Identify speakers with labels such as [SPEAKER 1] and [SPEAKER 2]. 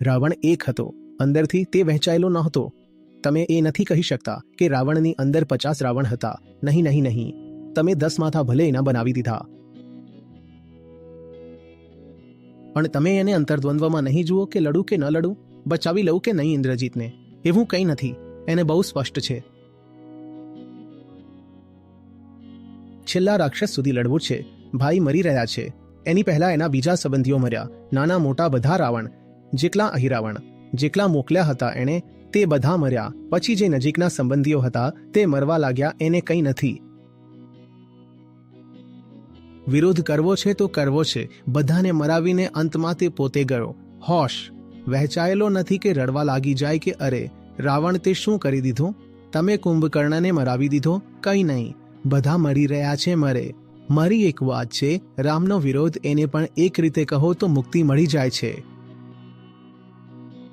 [SPEAKER 1] રાવણ એક હતો, અંદરથી તે વહેંચાયેલો નહોતો. તમે એ નથી કહી શકતા કે રાવણની અંદર 50 રાવણ હતા. નહીં નહીં નહીં, તમે 10 માથા ભલે એના બનાવી દીધા, પણ તમે એને અંતર્દ્વંદ્વમાં નહીં જુઓ કે લડું કે ન લડું, બચાવી લઉં કે નહીં ઇન્દ્રજીતને. એવું કંઈ નથી, એને બહુ સ્પષ્ટ છે. છેલ્લા રાક્ષસ સુધી લડવું છે. ભાઈ મરી રહ્યા છે, એની પહેલા એના બીજા સંબંધીઓ મર્યા. નાના મોટા બધા રાવણ, જેટલા અહિરાવણ, જેટલા મોકલ્યા હતા એણે, તે બધા મર્યા. પછી જે નજીકના સંબંધીઓ હતા તે મરવા લાગ્યા. એને કંઈ નથી. વિરોધ કરવો છે તો કરવો છે. બધાને મરાવીને અંતમાં તે પોતે ગયો. હોશ વહેંચાયેલો નથી કે રડવા લાગી જાય કે અરે રાવણ તે શું કરી દીધું, તમે કુંભકર્ણને મરાવી દીધો. કંઈ નહીં, બધા મરી રહ્યા છે. મરે. મારી એક વાત છે, રામનો વિરોધ એને પણ એક રીતે કહો તો મુક્તિ મળી જાય છે.